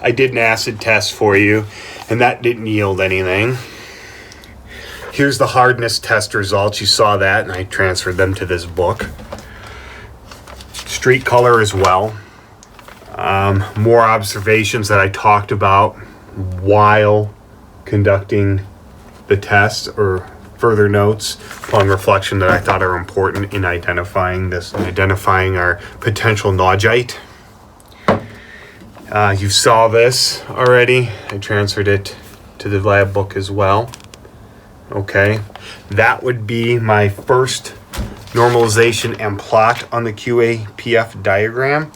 I did an acid test for you, and that didn't yield anything. Here's the hardness test results. You saw that, and I transferred them to this book. Streak color as well. More observations that I talked about while conducting the test, or further notes upon reflection that I thought are important in identifying this, identifying our potential Naujaite. You saw this already. I transferred it to the lab book as well. Okay, that would be my first normalization and plot on the QAPF diagram.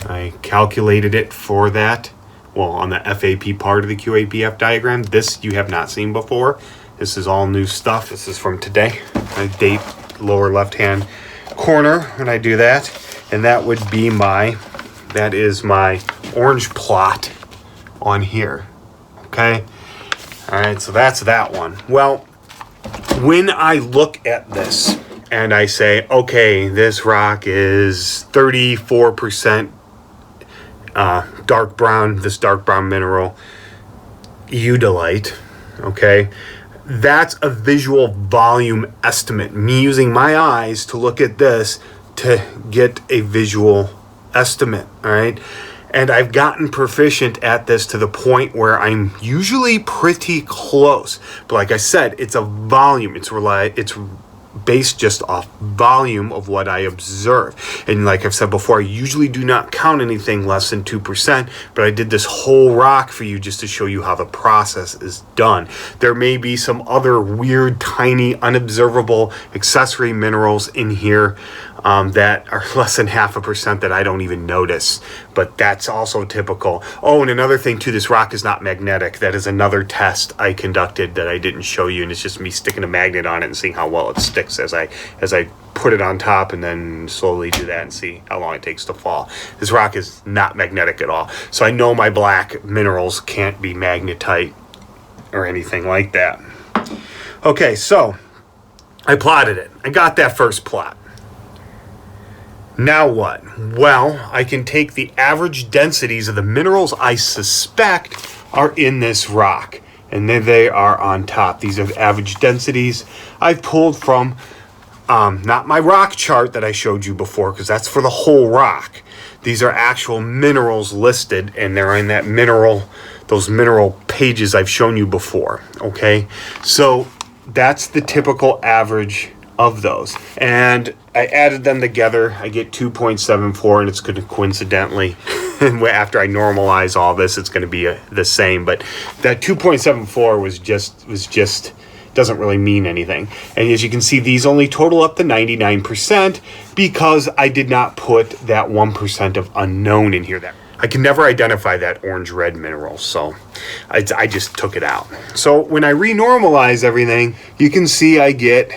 I calculated it for that. Well, on the FAP part of the QAPF diagram. This you have not seen before. This is all new stuff. This is from today. I date lower left-hand corner when I do that. And that would be that is my orange plot on here. Okay? All right, so that's that one. Well, when I look at this and I say, okay, this rock is 34% dark brown, this dark brown mineral, eudolite, okay? That's a visual volume estimate. Me using my eyes to look at this to get a visual estimate, all right? And I've gotten proficient at this to the point where I'm usually pretty close. But like I said, it's a volume. It's based just off volume of what I observe. And like I've said before, I usually do not count anything less than 2%, but I did this whole rock for you just to show you how the process is done. There may be some other weird, tiny, unobservable accessory minerals in here that are less than 0.5% that I don't even notice, but that's also typical. Oh, and another thing too, this rock is not magnetic. That is another test I conducted that I didn't show you, and it's just me sticking a magnet on it and seeing how well it sticks as I put it on top, and then slowly do that and see how long it takes to fall. This rock is not magnetic at all, so I know my black minerals can't be magnetite or anything like that. Okay, so I plotted it. I got that first plot. Now what? Well, I can take the average densities of the minerals I suspect are in this rock, and then they are on top. These are the average densities I've pulled from not my rock chart that I showed you before, because that's for the whole rock. These are actual minerals listed, and they're in those mineral pages I've shown you before. Okay, so that's the typical average of those, and I added them together. I get 2.74, and it's going to coincidentally, after I normalize all this, it's going to be the same. But that 2.74 was just doesn't really mean anything. And as you can see, these only total up to 99% because I did not put that 1% of unknown in here. That I can never identify that orange-red mineral, so I just took it out. So when I renormalize everything, you can see I get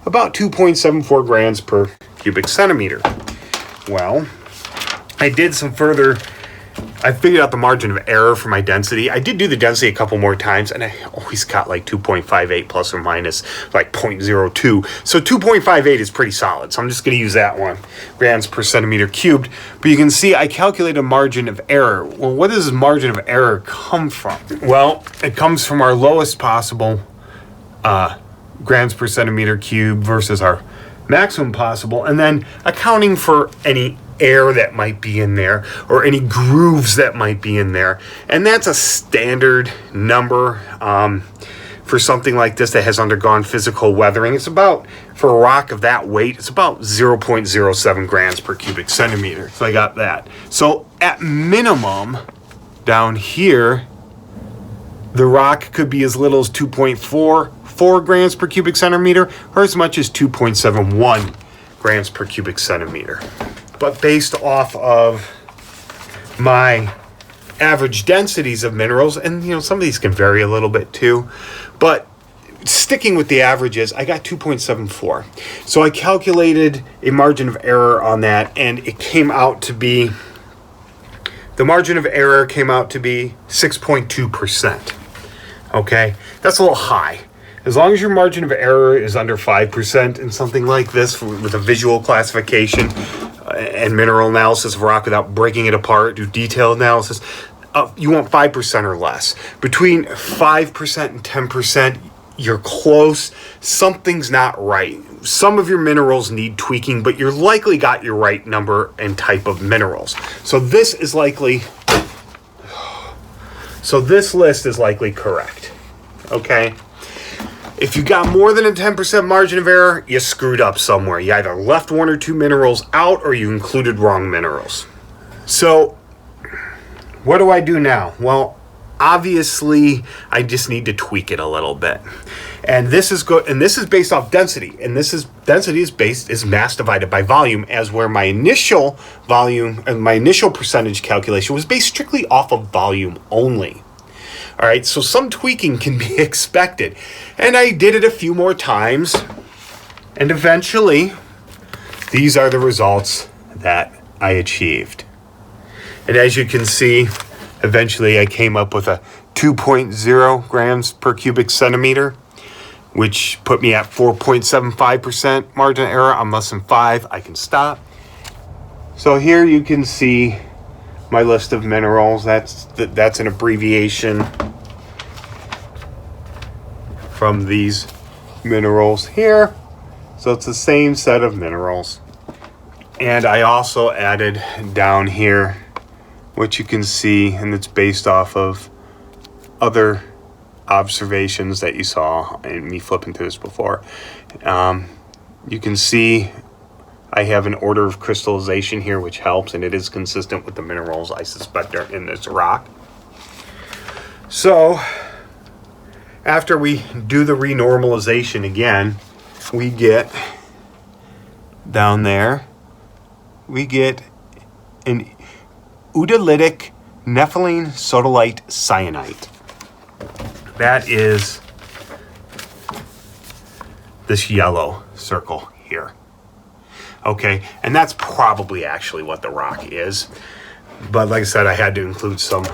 about 2.74 grams per cubic centimeter. Well, I did some further, I figured out the margin of error for my density. I did do the density a couple more times, and I always got like 2.58 plus or minus like 0.02. So 2.58 is pretty solid, so I'm just going to use that one, grams per centimeter cubed. But you can see I calculate a margin of error. Well, what does this margin of error come from? Well, it comes from our lowest possible grams per centimeter cube versus our maximum possible, and then accounting for any air that might be in there or any grooves that might be in there. And that's a standard number for something like this that has undergone physical weathering. It's about, for a rock of that weight, it's about 0.07 grams per cubic centimeter. So I got that. So at minimum down here, the rock could be as little as 2.44 grams per cubic centimeter or as much as 2.71 grams per cubic centimeter. But based off of my average densities of minerals, and some of these can vary a little bit too, but sticking with the averages, I got 2.74. So I calculated a margin of error on that, and it came out to be, the margin of error came out to be 6.2%. Okay, that's a little high. As long as your margin of error is under 5% in something like this with a visual classification and mineral analysis of rock without breaking it apart, do detailed analysis, you want 5% or less. Between 5% and 10%, you're close. Something's not right. Some of your minerals need tweaking, but you're likely got your right number and type of minerals. So this list is likely correct. Okay? If you got more than a 10% margin of error, you screwed up somewhere. You either left one or two minerals out or you included wrong minerals. So what do I do now? Well, obviously, I just need to tweak it a little bit. And this is good, and this is based off density. And density is mass divided by volume, as where my initial volume and my initial percentage calculation was based strictly off of volume only. All right, so some tweaking can be expected. And I did it a few more times, and eventually, these are the results that I achieved. And as you can see, eventually I came up with a 2.0 grams per cubic centimeter, which put me at 4.75% margin of error. I'm less than 5. I can stop. So here you can see my list of minerals. That's an abbreviation from these minerals here. So it's the same set of minerals. And I also added down here what you can see, and it's based off of other observations that you saw and me flipping through this before. You can see I have an order of crystallization here, which helps, and it is consistent with the minerals I suspect are in this rock. So after we do the renormalization again, we get down there, we get an udalitic nepheline sodalite cyanite. That is this yellow circle here. Okay, and that's probably actually what the rock is. But like I said, I had to include some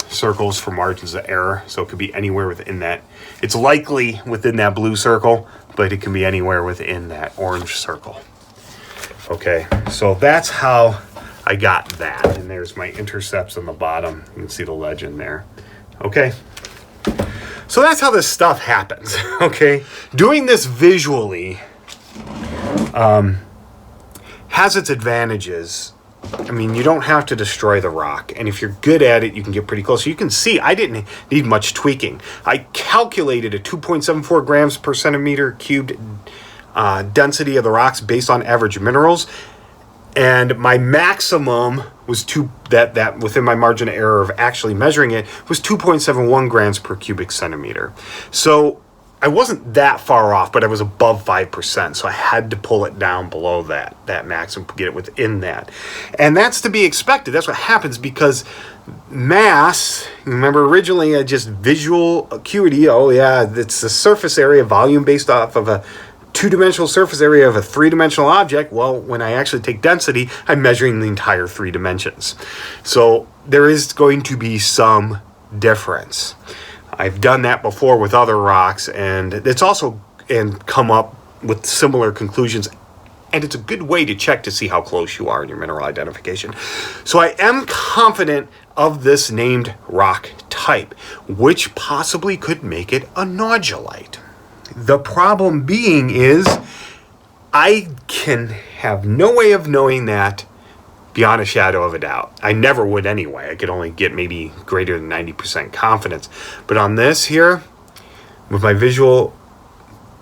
circles for margins of error, so it could be anywhere within that. It's likely within that blue circle, but it can be anywhere within that orange circle. Okay, so that's how I got that. And there's my intercepts on the bottom. You can see the legend there. Okay. So that's how this stuff happens, okay? Doing this visually has its advantages. I mean, you don't have to destroy the rock. And if you're good at it, you can get pretty close. So you can see I didn't need much tweaking. I calculated a 2.74 grams per centimeter cubed density of the rocks based on average minerals. And my maximum was that within my margin of error of actually measuring it was 2.71 grams per cubic centimeter. So I wasn't that far off, but I was above 5%. So I had to pull it down below that maximum to get it within that. And that's to be expected. That's what happens because mass, remember originally I just visual acuity, oh yeah, it's the surface area volume based off of a two-dimensional surface area of a three-dimensional object. Well, when I actually take density, I'm measuring the entire 3 dimensions. So there is going to be some difference. I've done that before with other rocks, and it's also come up with similar conclusions. And it's a good way to check to see how close you are in your mineral identification. So I am confident of this named rock type, which possibly could make it a naujilite. The problem being is I can have no way of knowing that beyond a shadow of a doubt. I never would anyway. I could only get maybe greater than 90% confidence. But on this here, with my visual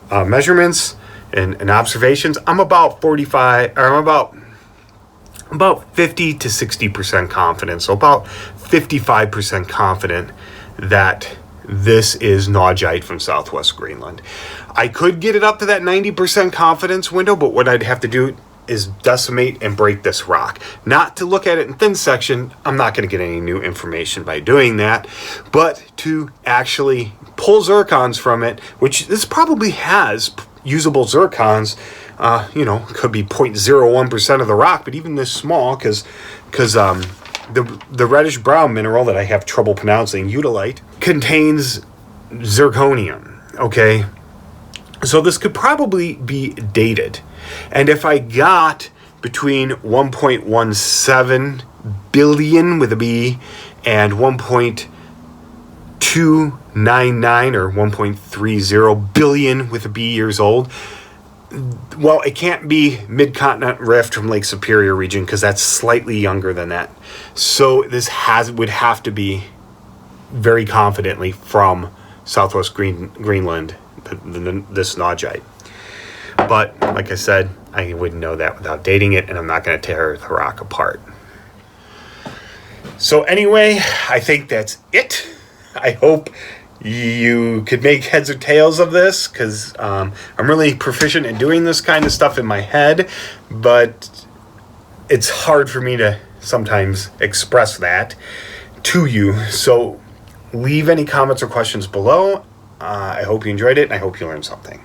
measurements and observations, I'm about 45, or I'm about 50 to 60% confident. So about 55% confident that this is Naujaite from Southwest Greenland. I could get it up to that 90% confidence window, but what I'd have to do is decimate and break this rock. Not to look at it in thin section, I'm not going to get any new information by doing that, but to actually pull zircons from it, which this probably has usable zircons, could be 0.01% of the rock, but even this small, because the reddish brown mineral that I have trouble pronouncing, udalite, contains zirconium, okay? So this could probably be dated. And if I got between 1.17 billion with a B and 1.299 or 1.30 billion with a B years old, well, it can't be mid-continent rift from Lake Superior region because that's slightly younger than that. So this would have to be very confidently from southwest Greenland, this Naujaite. But like I said, I wouldn't know that without dating it, and I'm not going to tear the rock apart. So anyway, I think that's it. I hope you could make heads or tails of this, because I'm really proficient in doing this kind of stuff in my head, but it's hard for me to sometimes express that to you. So leave any comments or questions below. I hope you enjoyed it, and I hope you learned something.